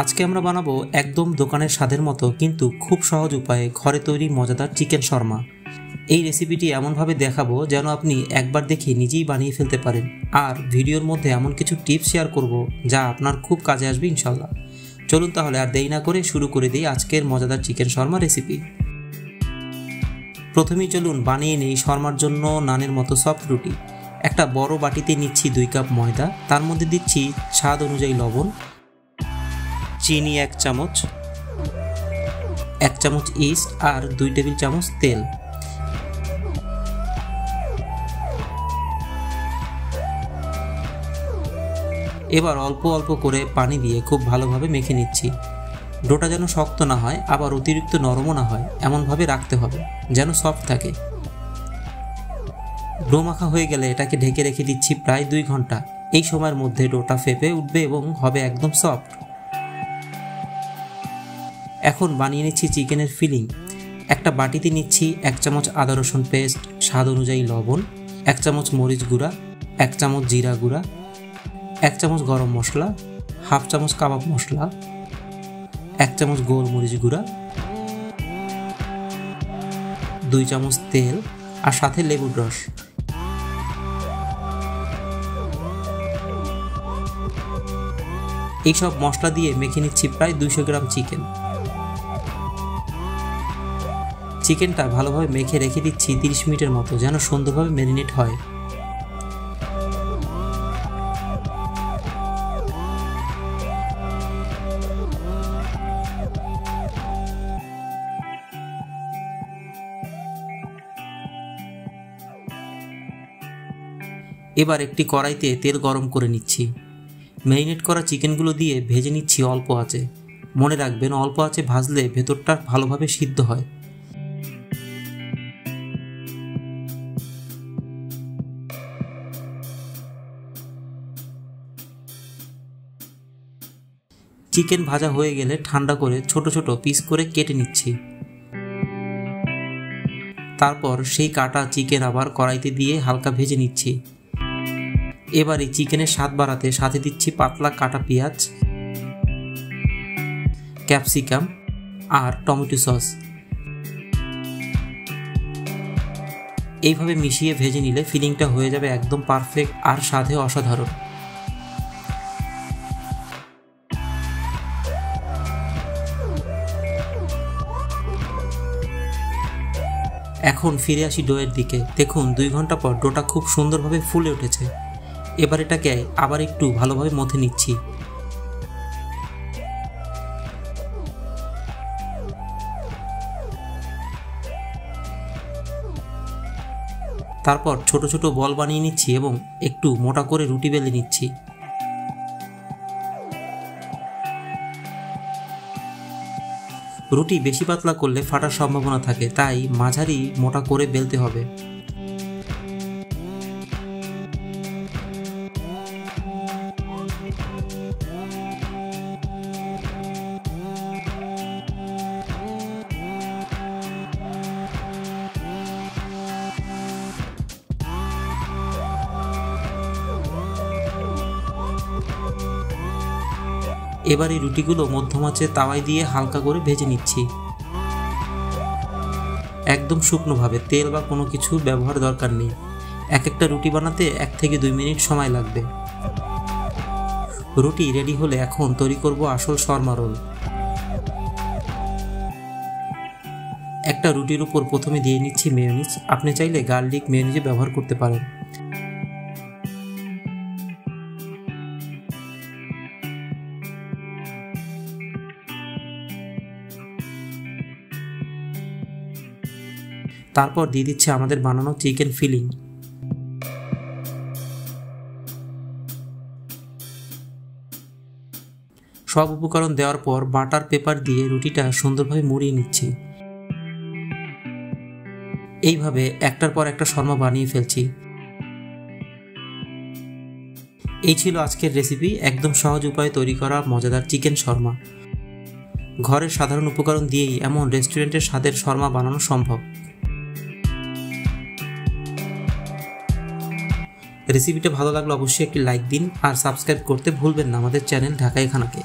আজকে আমরা বানাবো একদম দোকানের স্বাদের মতো কিন্তু খুব সহজ উপায়ে ঘরে তৈরি মজাদার চিকেন শর্মা। এই রেসিপিটি এমনভাবে দেখাবো যেন আপনি একবার দেখে নিজেই বানিয়ে ফেলতে পারেন, আর ভিডিওর মধ্যে এমন কিছু টিপস শেয়ার করব যা আপনার খুব কাজে আসবে ইনশাল্লাহ। চলুন তাহলে আর দেরি না করে শুরু করে দিই আজকের মজাদার চিকেন শর্মা রেসিপি। প্রথমেই চলুন বানিয়ে নিই শর্মার জন্য নানের মতো সফট রুটি। একটা বড় বাটিতে নিচ্ছি 2 কাপ ময়দা, তার মধ্যে দিচ্ছি স্বাদ অনুযায়ী লবণ, চিনি 1 চামচ, 1 চামচ ইস্ট আর 2 টেবিল চামচ তেল। এবার অল্প অল্প করে পানি দিয়ে খুব ভালোভাবে মেখে নিচ্ছি। ডোটা যেন শক্ত না হয় আবার অতিরিক্ত নরমও না হয়, এমনভাবে রাখতে হবে যেন সফট থাকে। ডো মাখা হয়ে গেলে এটাকে ঢেকে রেখে দিচ্ছি প্রায় 2 ঘন্টা। এই সময়ের মধ্যে ডোটা ফেপে উঠবে এবং হবে একদম সফট। এখন বানিয়ে নিচ্ছি চিকেনের ফিলিং। একটা বাটিতে নিচ্ছি 1 চামচ আদা রসুন পেস্ট, স্বাদ অনুযায়ী লবণ, 1 চামচ মরিচ গুঁড়া, 1 চামচ জিরা গুঁড়া, 1 চামচ গরম মশলা, হাফ চামচ কাবাব মশলা, 1 চামচ গোলমরিচ গুঁড়া, 2 চামচ তেল আর সাথে লেবুর রস। এইসব মশলা দিয়ে মেখে নিচ্ছি প্রায় 200 গ্রাম চিকেন। চিকেনটা ভালোভাবে মেখে রেখে দিচ্ছি 30 মিনিটের মতো যেন সুন্দরভাবে ম্যারিনেট হয়। এবার একটি কড়াইতে তেল গরম করে নিচ্ছি। ম্যারিনেট করা চিকেনগুলো দিয়ে ভেজে নিচ্ছি অল্প আঁচে। মনে রাখবেন, অল্প আঁচে ভাজলে ভেতরটা ভালোভাবে সিদ্ধ হয়। চিকেন ভাজা হয়ে গেলে ঠান্ডা করে ছোট ছোট পিস করে কেটে নিচ্ছি। তারপর সেই কাটা চিকেন আবার কড়াইতে দিয়ে হালকা ভেজে নিচ্ছি। এবার এই চিকেনের স্বাদ বাড়াতে সাথে দিচ্ছি পাতলা কাটা পেঁয়াজ, ক্যাপসিকাম আর টমেটো সস। এইভাবে মিশিয়ে ভেজে নিলে ফিলিংটা হয়ে যাবে একদম পারফেক্ট আর স্বাদে অসাধারণ। এখন ফিরে আসি ডোয়ের দিকে। দেখুন 2 ঘন্টা পর ডোটা খুব সুন্দরভাবে ফুলে উঠেছে। এবার এটাকে আবার একটু ভালোভাবে মথে নিচ্ছি। তারপর ছোট ছোট বল বানিয়ে নিচ্ছি এবং একটু মোটা করে রুটি বেলে নিচ্ছি। রুটি বেশি পাতলা করলে ফাটার সম্ভাবনা থাকে, তাই মাঝারি মোটা করে বেলতে হবে। এবার এই রুটিগুলো মধ্যম আঁচে তাওয়ায় দিয়ে হালকা করে ভেজে নিচ্ছি। একদম শুকনোভাবে, তেল বা কোনো কিছু ব্যবহার দরকার নেই। একটা রুটি বানাতে 1 থেকে 2 মিনিট সময় লাগবে। রুটি রেডি হলে এখন তৈরি করব আসল শর্মা রোল। একটা রুটির উপর প্রথমে দিয়ে নিচ্ছি মেয়োনিজ। আপনি চাইলে গার্লিক মেয়োনিজ ব্যবহার করতে পারেন। তারপর দিয়ে দিচ্ছে আমাদের বানানো চিকেন ফিলিং। সব উপকরণ দেওয়ার পর বাটার পেপার দিয়ে রুটিটা সুন্দরভাবে মুড়িয়ে নিচ্ছি। এইভাবে একটার পর একটা শর্মা বানিয়ে ফেলছি। এই ছিল আজকের রেসিপি, একদম সহজ উপায়ে তৈরি করা মজাদার চিকেন শর্মা। ঘরের সাধারণ উপকরণ দিয়েই এমন রেস্টুরেন্টের স্বাদের শর্মা বানানো সম্ভব। রেসিপিটা ভালো লাগলে অবশ্যই একটি লাইক দিন আর সাবস্ক্রাইব করতে ভুলবেন না আমাদের চ্যানেল ঢাকাই খানাকে।